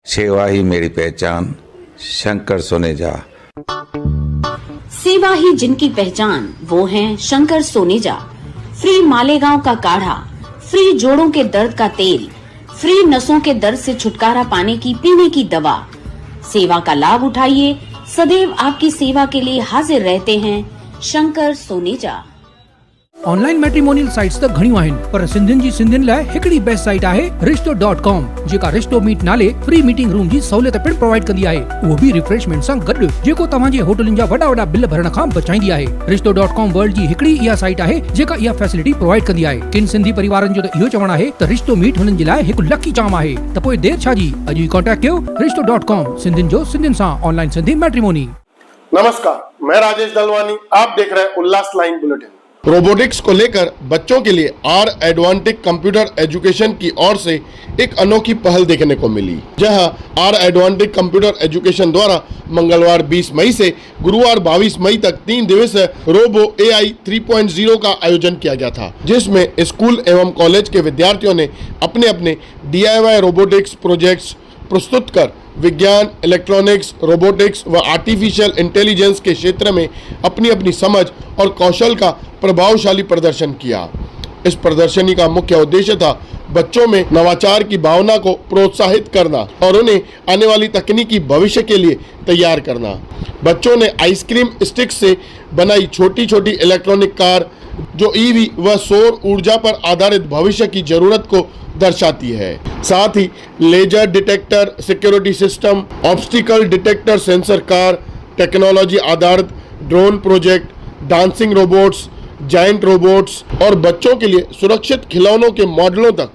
सेवा ही मेरी पहचान, शंकर सोनेजा। सेवा ही जिनकी पहचान, वो हैं शंकर सोनेजा। फ्री मालेगांव का काढ़ा, फ्री जोड़ों के दर्द का तेल, फ्री नसों के दर्द से छुटकारा पाने की पीने की दवा। सेवा का लाभ उठाइए, सदैव आपकी सेवा के लिए हाजिर रहते हैं Shankar Soneja. Online matrimonial sites त घणियूं आहिनि, पर सिंधियुनि जी सिंधियुनि लाइ हिकड़ी बेस्ट साइट आहे रिश्तो.com, जेका रिश्तो मीट नाले फ्री मीटिंग रूम जी सहूलियत पिण प्रोवाइड कंदी आहे, उहो बि रिफ्रेशमेंट सां गॾु, जेको तव्हां जे होटलनि जा वॾा बिल भरण खां बचाईंदी आहे। रिश्तो.com वर्ल्ड जी हिकड़ी इहा साइट आहे जेका इहा फैसिलिटी प्रोवाइड कंदी आहे। किन सिंधी परिवारनि जो त इहो चवणु आहे त रिश्तो मीट हुननि जे लाइ हिकु लकी चाम आहे, त पोइ देर छा जी, अॼु ई कांटेक्ट कयो रिश्तो.com, सिंधियुनि जो सिंधियुनि सां ऑनलाइन सिंधी मैट्रिमोनी। नमस्कार, मैं राजेश दलवानी, आप देख रहे हैं उल्लास लाइन बुलेटिन। रोबोटिक्स को लेकर बच्चों के लिए आर एडवांटिक कंप्यूटर एजुकेशन की ओर से एक अनोखी पहल देखने को मिली, जहां आर एडवांटिक कंप्यूटर एजुकेशन द्वारा मंगलवार 20 मई से गुरुवार 22 मई तक 3 दिवसीय रोबो AI 3.0 का आयोजन किया गया था, जिसमें स्कूल एवं कॉलेज के विद्यार्थियों ने अपने अपने DIY रोबोटिक्स प्रोजेक्ट्स प्रस्तुत कर विज्ञान, इलेक्ट्रॉनिक्स, रोबोटिक्स व आर्टिफिशियल इंटेलिजेंस के क्षेत्र में अपनी अपनी समझ और कौशल का प्रभावशाली प्रदर्शन किया। इस प्रदर्शनी का मुख्य उद्देश्य था बच्चों में नवाचार की भावना को प्रोत्साहित करना और उन्हें आने वाली तकनीकी भविष्य के लिए तैयार करना। बच्चों ने आइसक्रीम स्टिक से बनाई छोटी छोटी इलेक्ट्रॉनिक कार, जो EV व सौर ऊर्जा पर आधारित भविष्य की जरूरत को दर्शाती है। साथ ही laser detector security system, obstacle detector sensor car, technology आधारित drone project, dancing robots, giant robots और बच्चों के लिए सुरक्षित खिलौनों के मॉडलों तक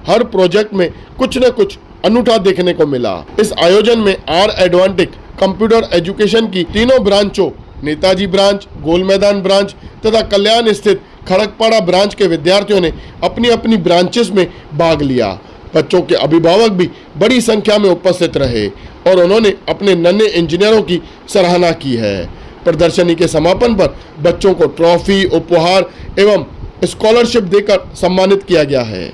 हर प्रोजेक्ट में कुछ न कुछ अनूठा देखने को मिला। इस आयोजन में आर एडवांटिक कंप्यूटर एजुकेशन की तीनों ब्रांचों, नेताजी ब्रांच, गोल मैदान ब्रांच तथा कल्याण स्थित खड़गपाड़ा ब्रांच के विद्यार्थियों ने अपनी अपनी ब्रांचेस में भाग लिया। बच्चों के अभिभावक भी बड़ी संख्या में उपस्थित रहे और उन्होंने अपने नन्हे इंजीनियरों की सराहना की है। प्रदर्शनी के समापन पर बच्चों को ट्रॉफी, उपहार एवं स्कॉलरशिप देकर सम्मानित किया गया है।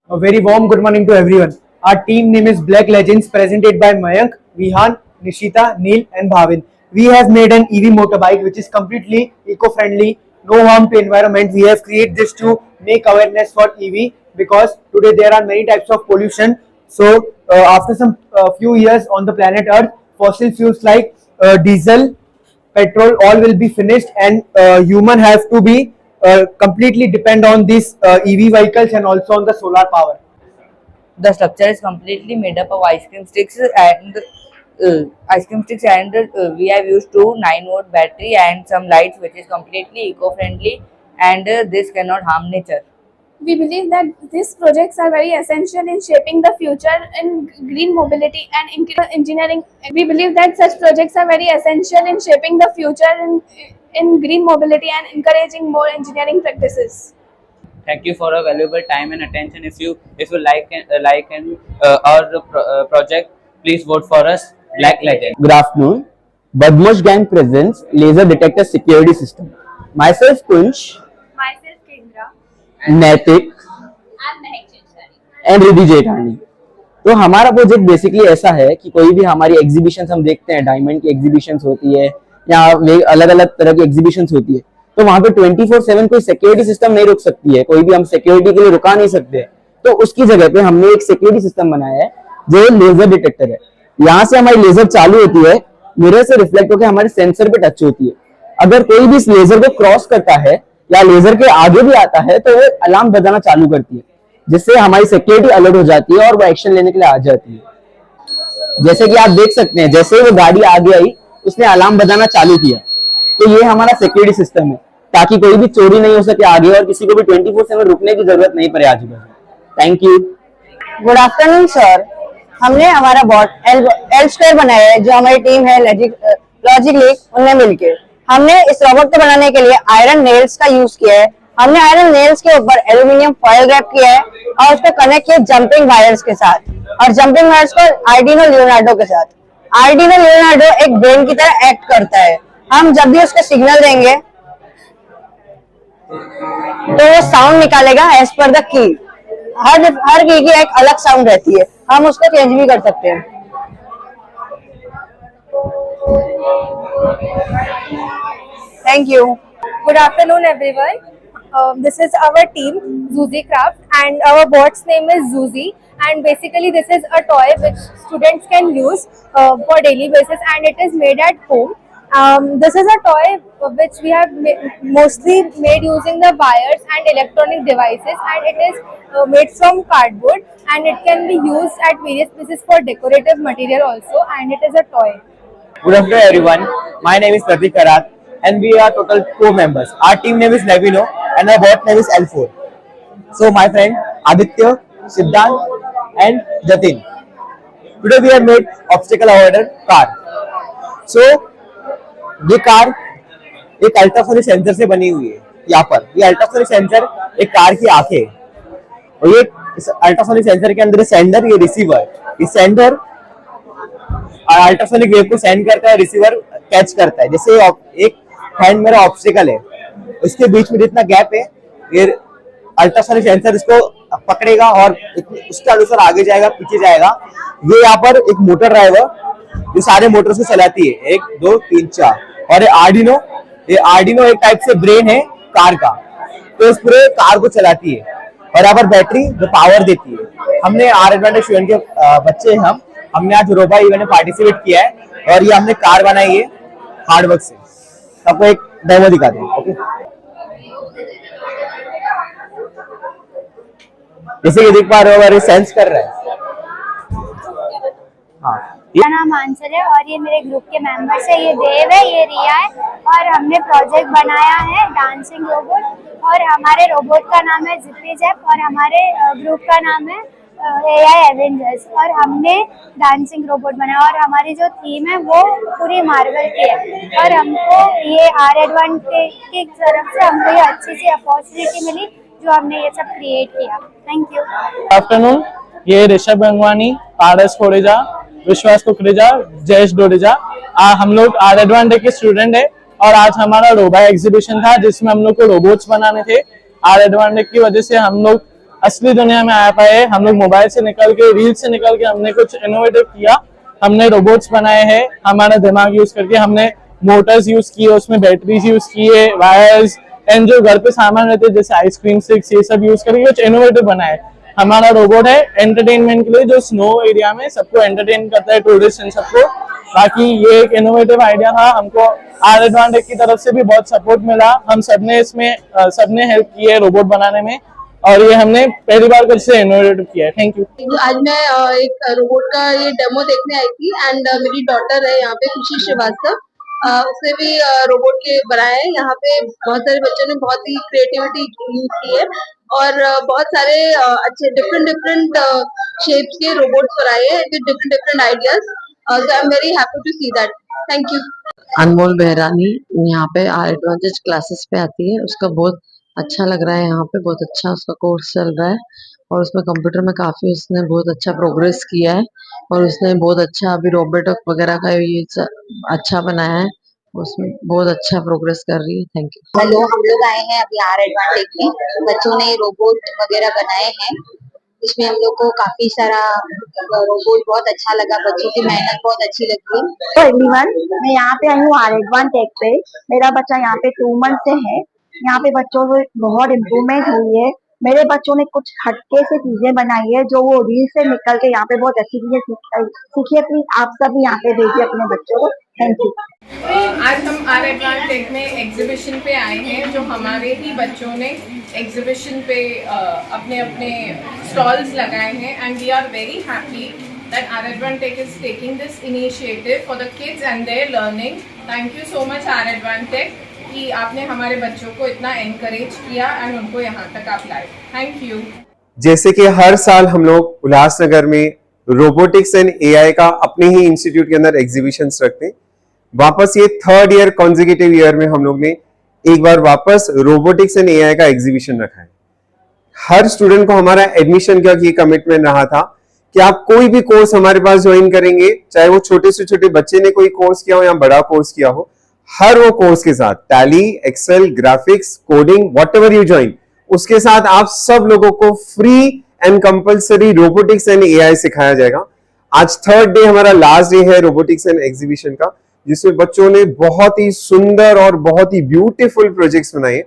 A very warm good morning to everyone. Our team name is Black Legends, presented by Mayank, Vihan, Nishita, Neil and Bhavin. We have made an EV motorbike which is completely eco-friendly, no harm to environment. We have created this to make awareness for EV because today there are many types of pollution. So after some few years on the planet Earth, fossil fuels like diesel, petrol, all will be finished, and human have to be completely depend on these EV vehicles and also on the solar power. The structure is completely made up of ice cream sticks and we have used 2 9-volt battery and some lights, which is completely eco-friendly, and this cannot harm nature. We believe that these projects are very essential in shaping the future in green mobility and engineering. We believe that such projects are very essential in shaping the future in green mobility and encouraging more engineering practices. Thank you for your valuable time and attention. If you like our project, please vote for us, Black Legend. Good afternoon. Badmosh Gang presents laser detector security system. Myself Kunsh. Myself Kendra. नैतिक and Riddhi जेठानी। तो हमारा project basically ऐसा है कि कोई भी हमारी एग्जीबिशंस हम देखते हैं, डायमंड की एग्जीबिशंस होती है या अलग अलग तरह की एग्जीबिशंस होती है, तो वहां पे 24/7 कोई सिक्योरिटी सिस्टम नहीं रुक सकती है, कोई भी हम सिक्योरिटी के लिए रुका नहीं सकते। तो उसकी जगह पे हमने एक सिक्योरिटी सिस्टम बनाया है जो लेजर डिटेक्टर है। यहाँ से हमारी लेजर चालू होती है, मिरर से रिफ्लेक्ट होकर हमारे सेंसर पे टच होती है। अगर कोई भी इस लेजर को क्रॉस करता है या लेजर के आगे भी आता है तो वो अलार्म बजाना चालू करती है, जिससे हमारी सिक्योरिटी अलर्ट हो जाती है और वो एक्शन लेने के लिए आ जाती है। जैसे कि आप देख सकते हैं, जैसे वो गाड़ी आगे आई उसने अलार्म बजाना चालू किया। तो ये हमारा सिक्योरिटी सिस्टम है ताकि कोई भी चोरी नहीं हो सके आगे और किसी को भी 24/7 रुकने की जरूरत नहीं पड़े आजू बाजू। Thank you. Good afternoon sir. हमने हमारा बॉट एल स्क्वायर बनाया है, जो हमारी टीम है लॉजिक लीग, उनने मिलकर हमने इस रोबोट को बनाने के लिए आयरन नेल्स का यूज किया है। हमने आयरन नेल्स के ऊपर एल्यूमिनियम फॉयल रैप किया है और उसको कनेक्ट किया जंपिंग वायर्स के साथ, और जंपिंग वायर्स को आर्डिनो लियोनार्डो के साथ। आर्डिनो लियोनार्डो एक ब्रेन की तरह एक्ट करता है। हम जब भी उसको सिग्नल देंगे तो वो साउंड निकालेगा एज पर द की। हर की एक अलग साउंड रहती है, हम उसको चेंज भी कर सकते हैं। Thank you. Good afternoon, everyone. This is our team, Zuzi Craft, and our bot's name is Zuzi. And basically, this is a toy which students can use for daily basis, and it is made at home. This is a toy which we have mostly made using the wires and electronic devices, and it is made from cardboard, and it can be used at various places for decorative material also, and it is a toy. Good afternoon, everyone. My name is Pratik Karat, and we are total 4 members. Our team name is Levino, and our bot name is L4. So, my friend Aditya, Siddhant, and Jatin. Today we have made obstacle avoider car. So, ये car एक ultrasonic sensor से बनी हुई है। यहाँ पर ये ultrasonic sensor एक कार की आंखें है, और ये अल्ट्रासोनिक सेंसर के अंदर सेंडर, ये रिसीवर। ये सेंडर अल्ट्रासोनिक वेव को सेंड करता है, रिसीवर कैच करता है। जैसे एक हैंड मेरा ऑब्स्टिकल है, उसके बीच में जितना गैप है, ये अल्ट्रासोनिक सेंसर इसको पकड़ेगा और उसके अनुसार आगे जाएगा, पीछे जाएगा। ये यहाँ पर एक मोटर ड्राइवर जो सारे मोटर्स को चलाती है, 1 2 3 4, और ये आर्डिनो एक टाइप से ब्रेन है कार का, तो इस पूरे कार को चलाती है। और यहाँ पर बैटरी जो पावर देती है। हमने आर एडवांटेज स्टूडेंट के बच्चे हमने आज रोबा इवेंट में पार्टिसिपेट किया है, और ये हमने कार बनाई है हार्डवर्क से। आपको एक डेमो दिखाते हैं। ओके, जैसे कि देख पा रहे हो, अगर ये सेंस कर रहा है। हाँ, मेरा नाम आंसर है और ये मेरे ग्रुप के मेंबर्स है। ये देव है, ये रिया है, और हमने प्रोजेक्ट बनाया है डांसिंग रोबोट, और हमारे रोबोट का नाम है जिप्पी जैप, और हमारे ग्रुप का नाम है AI एवेंजर्स, और हमने डांसिंग रोबोट बनाया। और हमारी जो थीम है वो पूरी मार्वल की है, और हमको ये आर एडवांटेज की तरफ से हमको ये अच्छी सी अपॉर्चुनिटी मिली जो हमने ये सब क्रिएट किया। Thank you. आफ्टरनून, ये ऋषभ गंगवानी, पारस कोरेजा, विश्वास कुकरेजा, जयेश डोरेजा। हम लोग आर एडवांटेज के स्टूडेंट है, और आज हमारा रोबा एग्जीबिशन था जिसमें हम लोग को रोबोट्स बनाने थे। आर एडवांटेज की वजह से हम लोग असली दुनिया में आ पाए। हम लोग मोबाइल से निकल के, रील से निकल के हमने कुछ इनोवेटिव किया। हमने रोबोट्स बनाए हैं हमारा दिमाग यूज करके। हमने मोटर्स यूज किए, उसमें बैटरीज यूज किए, वायर्स, एंड जो घर पे सामान रहते हैं जैसे आइसक्रीम स्टिक्स, ये सब यूज करके कुछ इनोवेटिव बनाए। हमारा रोबोट है एंटरटेनमेंट के लिए, जो स्नो एरिया में सबको एंटरटेन करता है, टूरिस्ट इन सबको। बाकी ये एक इनोवेटिव आइडिया था। हमको आर एडवांटेज की तरफ से भी बहुत सपोर्ट मिला। हम सबने इसमें सबने हेल्प की है रोबोट बनाने में, और ये हमने पहली बार कुछ से इनोवेटिव किया है। Thank you. आज मैं एक रोबोट का ये डेमो देखने आई थी, एंड मेरी डॉटर है यहाँ पे, खुशी श्रीवास्तव, उसने भी रोबोट के बनाए हैं। यहाँ पे बहुत सारे बच्चों ने बहुत ही क्रिएटिविटी यूज की है, और बहुत सारे अच्छे डिफरेंट शेप्स के रोबोट्स बनाए हैं with different ideas. So I am very happy to see that. Thank you. Anmol Behrani यहाँ पे आर एडवांटेज क्लासेस पे आती है। उसका बहुत अच्छा लग रहा है, यहाँ पे बहुत अच्छा उसका कोर्स चल रहा है, और उसमें कंप्यूटर में काफी उसने बहुत अच्छा प्रोग्रेस किया है, और उसने बहुत अच्छा अभी रोबोट वगैरह का ये अच्छा बनाया है, उसमें बहुत अच्छा प्रोग्रेस कर रही है। Thank you. हेलो, हम लोग आए हैं अभी आर एडवांटेज में। बच्चों ने रोबोट वगैरह बनाए हैं, इसमें हम लोग को काफी सारा रोबोट बहुत अच्छा लगा, बच्चों की मेहनत बहुत अच्छी लगी। तो एवरीवन, मैं यहाँ पे आई हूँ आर एडवांटेज पे। मेरा बच्चा यहाँ पे 2 मंथ से है। यहाँ पे बच्चों को बहुत इम्प्रूवमेंट हुई है। मेरे बच्चों ने कुछ हटके से चीजें बनाई है जो वो रील से निकल के यहाँ पे बहुत अच्छी चीजें सीखिए। प्लीज आप सब भी यहाँ पे भेजिए अपने बच्चों को। Thank you. आज हम आर एडवांटेज में एग्जीबिशन पे आए हैं, जो हमारे ही बच्चों ने एग्जीबिशन पे अपने अपने स्टॉल्स लगाए हैं, and we are very happy that R Advantech is taking this initiative for the kids and their learning. Thank you so much R Advantech कि आपने हमारे बच्चों को इतना एनकरेज किया एंड उनको यहाँ तक आप लाए। Thank you. जैसे कि हर साल हम लोग उल्लासनगर में रोबोटिक्स एंड एआई का अपने ही इंस्टीट्यूट के अंदर एग्जीबिशंस रखते हैं। वापस ये 3rd ईयर कॉन्जिक्यूटिव ईयर में हम लोग ने एक बार वापस रोबोटिक्स एंड एआई का एग्जीबिशन रखा है। हर स्टूडेंट को हमारा एडमिशन का ये कमिटमेंट रहा था कि आप कोई भी कोर्स हमारे पास ज्वाइन करेंगे, चाहे वो छोटे से छोटे बच्चे ने कोई कोर्स किया हो या बड़ा कोर्स किया हो, हर वो कोर्स के साथ Tally, Excel, graphics, coding, whatever you join, उसके साथ आप सब लोगों को free and compulsory robotics and AI सिखाया जाएगा। आज 3rd डे हमारा लास्ट डे है रोबोटिक्स एंड एग्जीबिशन का, जिसमें बच्चों ने बहुत ही सुंदर और बहुत ही ब्यूटीफुल प्रोजेक्ट्स बनाए।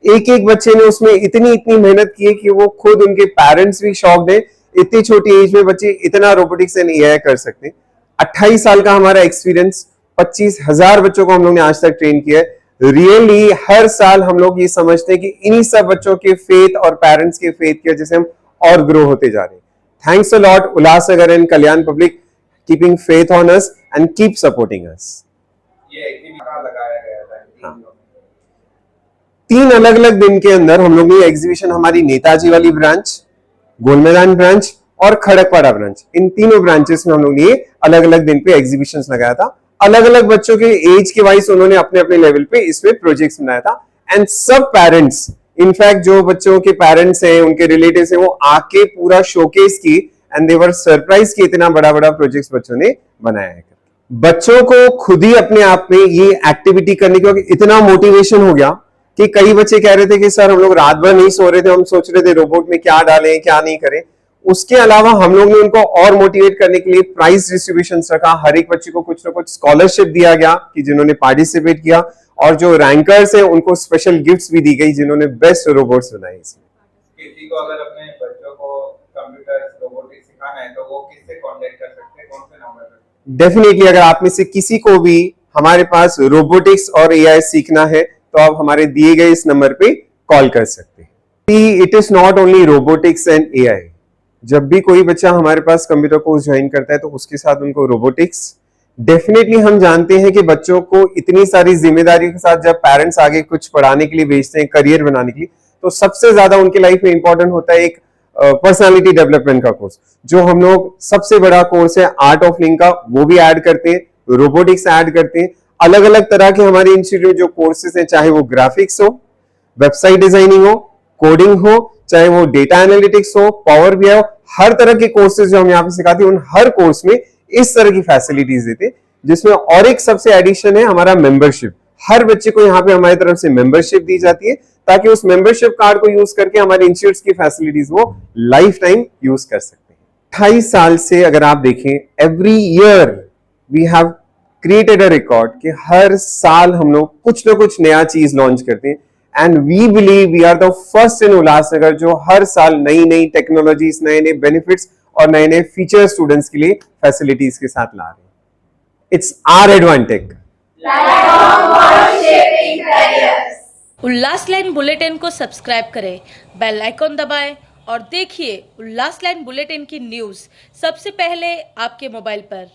एक एक बच्चे ने उसमें इतनी इतनी मेहनत की है कि वो खुद, उनके पेरेंट्स भी शॉक्ड है, इतनी छोटी एज में बच्चे इतना रोबोटिक्स एंड एआई कर सकते हैं। 28 साल का हमारा एक्सपीरियंस, 25,000 बच्चों को हम लोग ने आज तक ट्रेन किया है। रियली हर साल हम लोग ये समझते हैं कि इन्हीं सब बच्चों के फेथ और पेरेंट्स के फेथ की वजह से हम और ग्रो होते जा रहे हैं। Thanks a lot Ulhasnagar and Kalyan public, keeping faith on us and keep supporting us. ये लगाया गया था 3 अलग अलग दिन के अंदर हम लोग ने एग्जीबिशन, हमारी नेताजी वाली ब्रांच, गोल मैदान ब्रांच और खड़कपाड़ा ब्रांच, इन तीनों ब्रांचेस में हम लोग ने अलग अलग दिन पे एग्जीबिशंस लगाया था। अलग अलग बच्चों के एज के वाइज उन्होंने अपने अपने लेवल पे इसमें प्रोजेक्ट्स बनाया था। एंड सब पेरेंट्स, इनफैक्ट जो बच्चों के पेरेंट्स हैं, उनके रिलेटिव्स हैं, वो आके पूरा शोकेस की एंड दे वर सरप्राइज कि इतना बड़ा बड़ा प्रोजेक्ट्स बच्चों ने बनाया है। बच्चों को खुद ही अपने आप में ये एक्टिविटी करने के बाद इतना मोटिवेशन हो गया कि कई बच्चे कह रहे थे कि सर हम लोग रात भर नहीं सो रहे थे, हम सोच रहे थे रोबोट में क्या डालें क्या नहीं करें। उसके अलावा हम लोग ने उनको और मोटिवेट करने के लिए प्राइज डिस्ट्रीब्यूशन रखा। हर एक बच्चे को कुछ ना कुछ स्कॉलरशिप दिया गया कि जिन्होंने पार्टिसिपेट किया, और जो रैंकर्स हैं उनको स्पेशल गिफ्ट्स भी दी गई जिन्होंने बेस्ट रोबोट्स बनाए। इसमें किसी को अगर अपने बच्चों को कंप्यूटर रोबोटिक्स सिखाना है तो वो किससे कांटेक्ट कर सकते हैं, कौन से नंबर पर? डेफिनेटली अगर आप में से किसी को भी हमारे पास रोबोटिक्स और एआई सीखना है तो आप हमारे दिए गए इस नंबर पे कॉल कर सकते हैं। It is not only robotics and AI. जब भी कोई बच्चा हमारे पास कंप्यूटर कोर्स ज्वाइन करता है तो उसके साथ उनको रोबोटिक्स, डेफिनेटली हम जानते हैं कि बच्चों को इतनी सारी जिम्मेदारी के साथ जब पेरेंट्स आगे कुछ पढ़ाने के लिए भेजते हैं, करियर बनाने के लिए, तो सबसे ज्यादा उनके लाइफ में इंपॉर्टेंट होता है एक पर्सनालिटी डेवलपमेंट का कोर्स। जो हम लोग सबसे बड़ा कोर्स है आर्ट ऑफ लिविंग का, वो भी ऐड करते हैं, रोबोटिक्स ऐड करते हैं। अलग अलग तरह के हमारे इंस्टीट्यूट जो कोर्सेज हैं, चाहे वो ग्राफिक्स हो, वेबसाइट डिजाइनिंग हो, कोडिंग हो, चाहे वो डेटा एनालिटिक्स हो, पावर बीआई हो, हर तरह के कोर्सेज जो हम यहाँ पे सिखाते हैं, उन हर कोर्स में इस तरह की फैसिलिटीज देते हैं। जिसमें और एक सबसे एडिशन है हमारा मेंबरशिप। हर बच्चे को यहाँ पे हमारी तरफ से मेंबरशिप दी जाती है ताकि उस मेंबरशिप कार्ड को यूज करके हमारे इंस्टीट्यूट्स की फैसिलिटीज वो लाइफ टाइम यूज कर सकते हैं। 28 साल से अगर आप देखें, every year we have created a record कि हर साल हम लोग कुछ ना कुछ नया चीज लॉन्च करते हैं। And we believe we are the first in Ulhasnagar जो हर साल नई नई टेक्नोलॉजीज, नए नए बेनिफिट्स और नए नए फीचर स्टूडेंट्स के लिए फैसिलिटीज के साथ ला रहे हैं। It's R Advantech. Ulhas line bulletin को सब्सक्राइब करें, बेल आइकॉन दबाएं और देखिए उल्लास लाइन बुलेटिन की न्यूज़ सबसे पहले आपके मोबाइल पर।